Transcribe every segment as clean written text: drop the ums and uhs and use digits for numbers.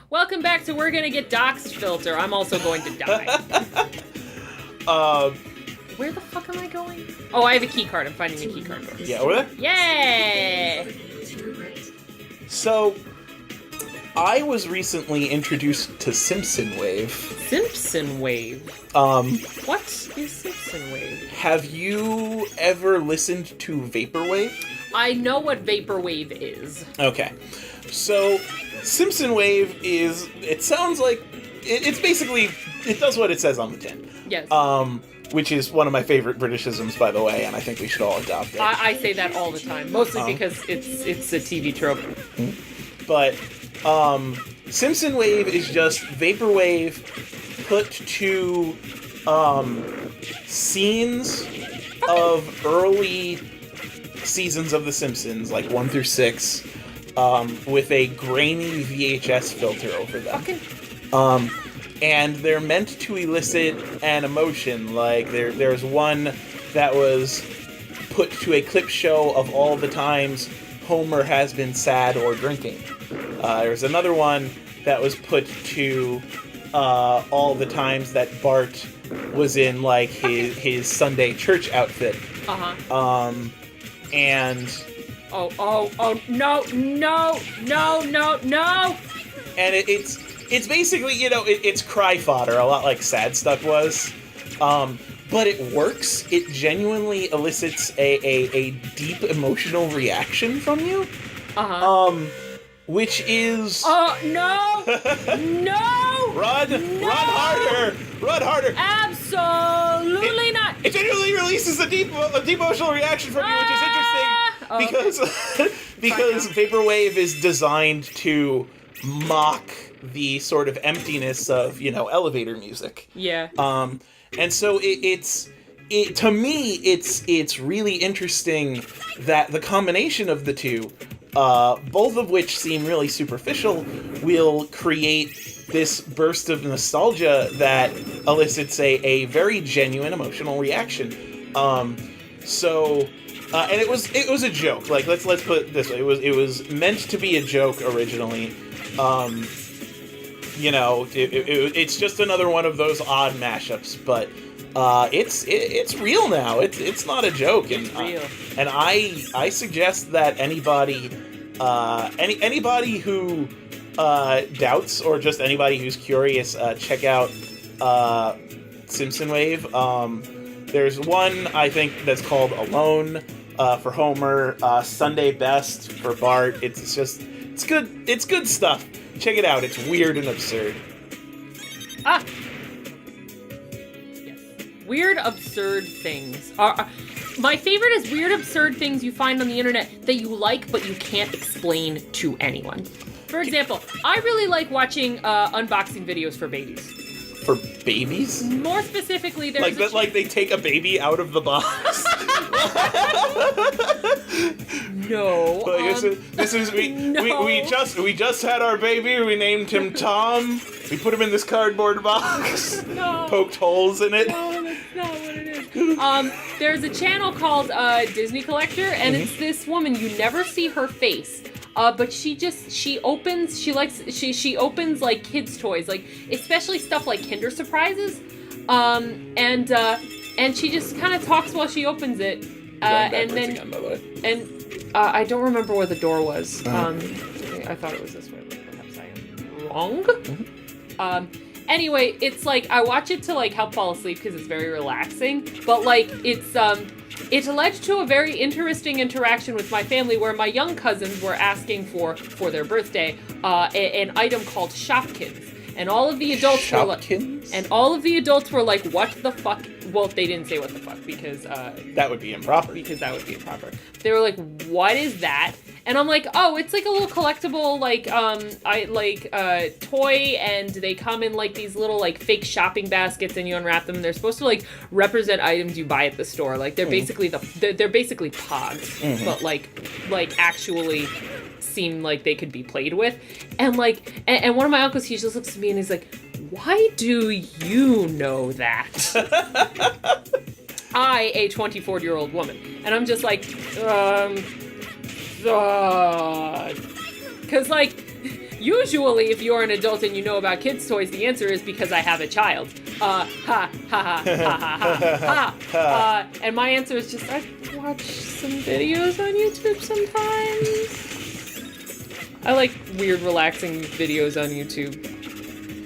Welcome back to We're Gonna Get Doxed filter. I'm also going to die. Where the fuck am I going? Oh, I have a key card. I'm finding the key card. Yeah, over there? Yay! So, I was recently introduced to Simpson Wave. Simpson Wave? What is Simpson Wave? Have you ever listened to Vaporwave? I know what Vaporwave is. Okay. So, Simpson Wave is, it sounds like, it's basically, it does what it says on the tin. Yes. Which is one of my favorite Britishisms, by the way, and I think we should all adopt it. I say that all the time, mostly because it's a TV trope. But, Simpson Wave is just Vaporwave put to, scenes of early seasons of The Simpsons, like 1 through 6, with a grainy VHS filter over them. And they're meant to elicit an emotion. Like, there's one that was put to a clip show of all the times Homer has been sad or drinking. There's another one that was put to all the times that Bart was in, like, his Sunday church outfit. And... no! And it's basically, it's cry fodder, a lot like Sad Stuck was. But it works. It genuinely elicits a deep emotional reaction from you. Which is... no! No! Run harder! Run harder! Absolutely not! It genuinely releases a deep emotional reaction from you, which is interesting because Vaporwave is designed to mock the sort of emptiness of, elevator music. Yeah. And so to me, it's really interesting that the combination of the two, both of which seem really superficial, will create this burst of nostalgia that elicits a very genuine emotional reaction. And it was a joke. Like, let's put it this way: it was meant to be a joke originally. It's just another one of those odd mashups, but it's real now. It's not a joke, and real. And I suggest that anybody who doubts, or just anybody who's curious, check out Simpson Wave. There's one, I think, that's called Alone for Homer, Sunday Best for Bart. It's good stuff. Check it out. It's weird and absurd. Yes. Weird, absurd things. My favorite is weird, absurd things you find on the internet that you like, but you can't explain to anyone. For example, I really like watching unboxing videos for babies. For babies? More specifically, there's like they take a baby out of the box. No. We just had our baby. We named him Tom. We put him in this cardboard box. No. Poked holes in it. No, that's not what it is. There's a channel called Disney Collector, and it's this woman. You never see her face. But she opens like kids' toys, like especially stuff like Kinder Surprises, and she just kind of talks while she opens it, and then again, by the way. And I don't remember where the door was. I thought it was this way. Perhaps I am wrong. Anyway, it's like I watch it to like help fall asleep because it's very relaxing, but like it led to a very interesting interaction with my family where my young cousins were asking for their birthday an item called Shopkins. And all of the adults were like, what the fuck? Well, they didn't say what the fuck because that would be improper. They were like, what is that? And I'm like, oh, it's like a little collectible toy, and they come in like these little like fake shopping baskets, and you unwrap them, and they're supposed to like represent items you buy at the store. Like they're basically they're basically pogs, but like actually seem like they could be played with. And like and one of my uncles, he just looks at me and he's like, why do you know that? I, a 24-year-old woman. And I'm just like, because like Usually, if you're an adult and you know about kids' toys, the answer is because I have a child. Ha, ha, ha, ha, ha. And my answer is just, I watch some videos on YouTube sometimes. I like weird, relaxing videos on YouTube.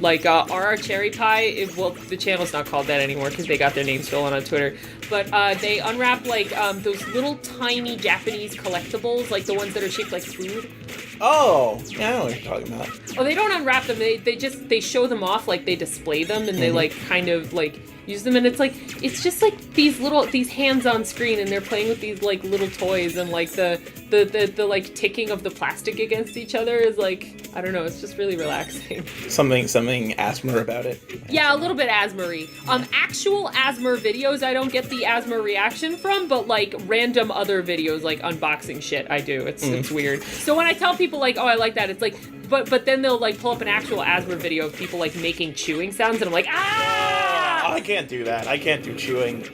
Like, RR Cherry Pie, well, the channel's not called that anymore because they got their name stolen on Twitter. But they unwrap, like, those little tiny Japanese collectibles, like the ones that are shaped like food. Oh, yeah, I know what you're talking about. Oh, they don't unwrap them. They show them off, like they display them, and they like kind of like use them, and it's just like these hands on screen, and they're playing with these like little toys, and like the like ticking of the plastic against each other is like, I don't know, it's just really relaxing. Something asthma about it. Yeah, a little bit asthma-y. Actual asthma videos I don't get the asthma reaction from, but like random other videos like unboxing shit I do. It's weird. So when I tell people like, oh, I like that, it's like, but then they'll like pull up an actual asthma video of people like making chewing sounds, and I'm like, ah! I can't do that. I can't do chewing.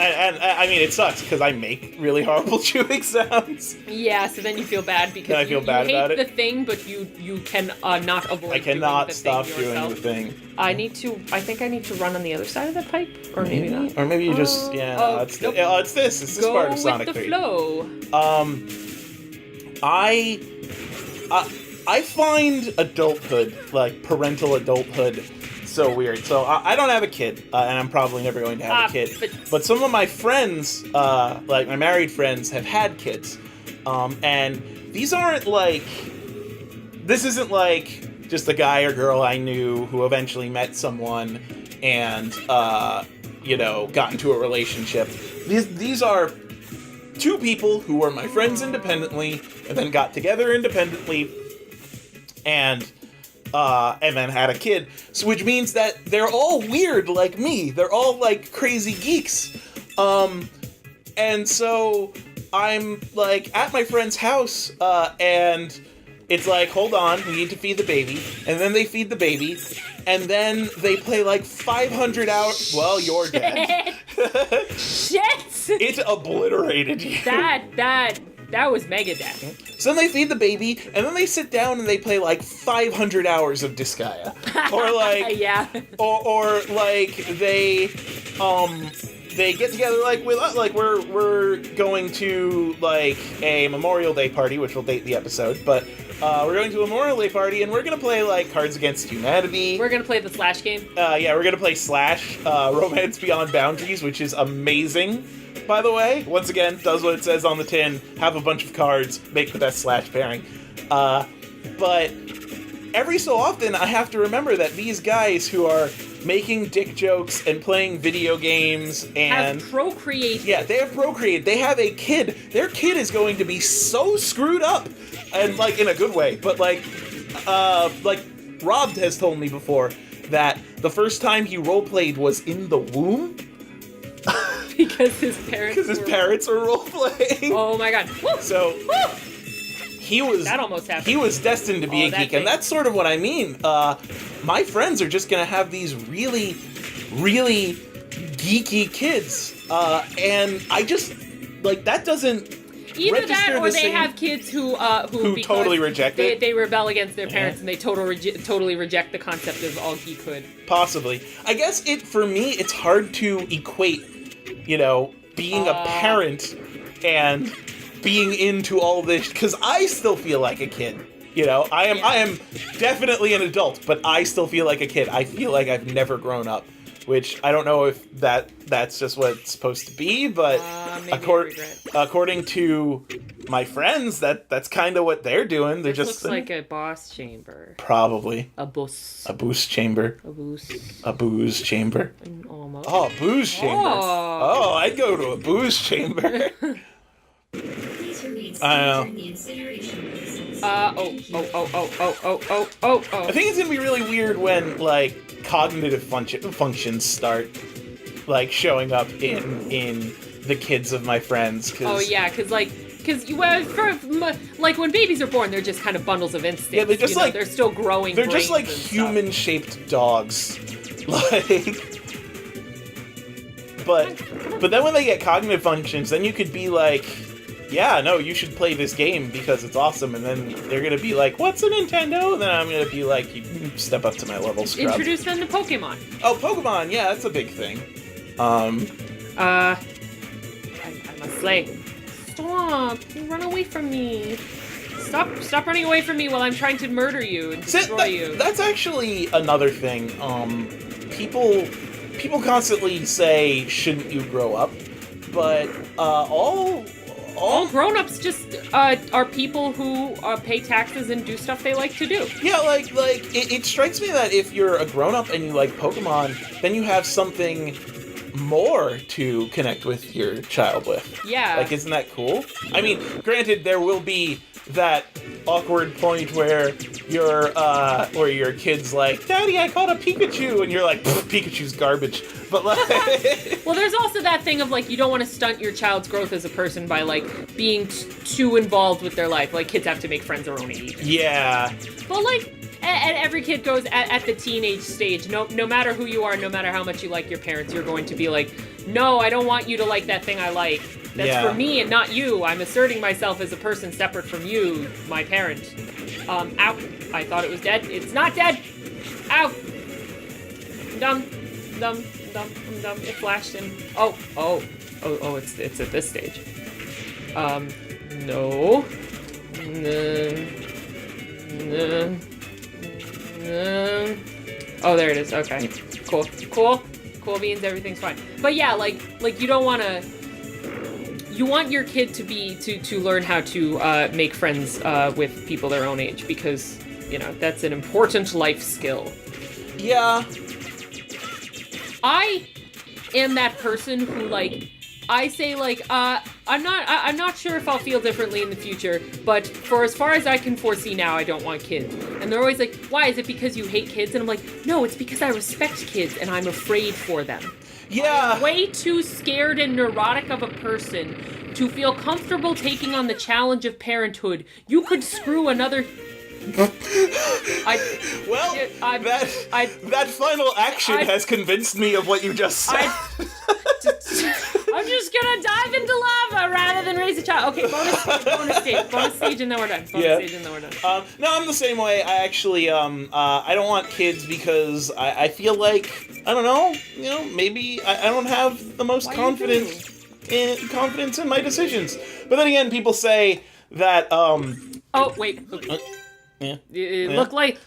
I mean, it sucks because I make really horrible chewing sounds. Yeah, so then you feel bad because you hate the thing, but you can not avoid. I cannot stop doing the thing. I think I need to run on the other side of that pipe, or maybe not. Or maybe you just it's this. It's this part of Sonic 3. Go with the flow. I find adulthood, like parental adulthood, so weird. So I don't have a kid, and I'm probably never going to have a kid. But some of my friends, like my married friends, have had kids, and these aren't like. This isn't like just a guy or girl I knew who eventually met someone and got into a relationship. These are two people who were my friends independently and then got together independently and then had a kid, so which means that they're all weird like me. They're all like crazy geeks. And so I'm like at my friend's house, and it's like, hold on, we need to feed the baby, and then they feed the baby, and then they play like 500 hours. Well, you're dead. Shit! It obliterated you. That was Megadeth. So then they feed the baby, and then they sit down and they play like 500 hours of Disgaea, or like yeah, or like they get together like with like we're going to like a Memorial Day party, which will date the episode, but we're going to a Memorial Day party and we're gonna play like Cards Against Humanity. We're gonna play the Slash game. Yeah, we're gonna play Slash, Romance Beyond Boundaries, which is amazing. By the way, once again, does what it says on the tin, have a bunch of cards, make the best Slash pairing. But every so often, I have to remember that these guys who are making dick jokes and playing video games and... have procreated. Yeah, they have procreated. They have a kid. Their kid is going to be so screwed up, and like in a good way, but like Rob has told me before that the first time he roleplayed was in the womb. Because his parents were role-playing. Oh my god. Woo! So, woo! He was... That almost happened. He was destined to be a geek, and that's sort of what I mean. My friends are just gonna have these really, really geeky kids. And I just... Like, that doesn't... Either that, or they have kids who totally reject it. They rebel against their parents, and they totally reject the concept of all geekhood. Possibly. I guess for me, it's hard to equate, being a parent and being into all this, because I still feel like a kid. I am definitely an adult, but I still feel like a kid. I feel like I've never grown up, which I don't know if that's just what it's supposed to be, but according to my friends, that's kind of what they're doing. They're just looks like a boss chamber. Probably. A booze chamber. A booze chamber. Almost. Oh, booze chamber. Oh, I'd go to a booze chamber. I don't know. I think it's gonna be really weird when like cognitive functions start like showing up in the kids of my friends. Because when babies are born, they're just kind of bundles of instincts. Yeah, they're just they're still growing. They're just like human-shaped dogs. But then when they get cognitive functions, then you could be like, yeah, no, you should play this game because it's awesome. And then they're going to be like, what's a Nintendo? And then I'm going to be like, you step up to my level, scrub. Introduce them to Pokemon. Oh, Pokemon, yeah, that's a big thing. I must slay. Stop! Run away from me. Stop running away from me while I'm trying to murder you and destroy you. That's actually another thing. People constantly say, shouldn't you grow up? But all grown-ups just are people who pay taxes and do stuff they like to do. Yeah, like it strikes me that if you're a grown-up and you like Pokemon, then you have something more to connect with your child with. Yeah. Like, isn't that cool? I mean, granted, there will be that awkward point where your kid's like, Daddy, I caught a Pikachu, and you're like, Pikachu's garbage. But like, well, there's also that thing of like, you don't want to stunt your child's growth as a person by like being too involved with their life. Like, kids have to make friends their own age. Yeah. But like, and every kid goes at the teenage stage. No matter who you are, no matter how much you like your parents, you're going to be like, no, I don't want you to like that thing I like. That's for me and not you. I'm asserting myself as a person separate from you, my parent. Ow. I thought it was dead. It's not dead. Ow. Dumb. It flashed in. Oh, it's at this stage. No. Oh, there it is. Okay. Cool beans, everything's fine. But yeah, like you don't want to. You want your kid to learn how to make friends with people their own age because, you know, that's an important life skill. Yeah. I am that person who, like, I say, like, I'm not sure if I'll feel differently in the future, but for as far as I can foresee now, I don't want kids. And they're always like, why? Is it because you hate kids? And I'm like, no, it's because I respect kids and I'm afraid for them. Yeah. I'm way too scared and neurotic of a person to feel comfortable taking on the challenge of parenthood. You could screw another... that final action has convinced me of what you just said. I'm just gonna dive into lava rather than raise a child. Okay, bonus stage, and then we're done. No, I'm the same way. I actually, I don't want kids because I feel like, I don't know, you know, maybe I don't have the most confidence in my decisions. But then again, people say that, Oh, wait. Yeah. It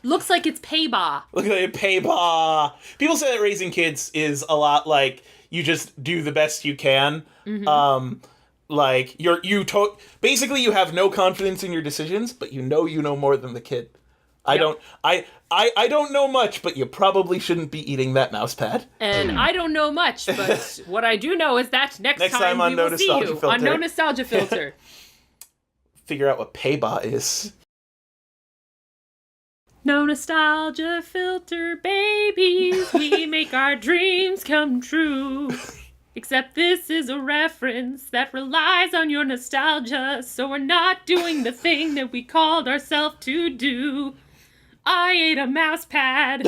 looks like it's paybaw. Look at it, paybaw. People say that raising kids is a lot like you just do the best you can. Mm-hmm. Like basically you have no confidence in your decisions, but you know more than the kid. I don't know much, but you probably shouldn't be eating that mouse pad. And I don't know much, but what I do know is that next time we will see you on No Nostalgia Filter. Figure out what paybaw is. No nostalgia filter, babies. We make our dreams come true. Except this is a reference that relies on your nostalgia, so we're not doing the thing that we called ourselves to do. I ate a mouse pad.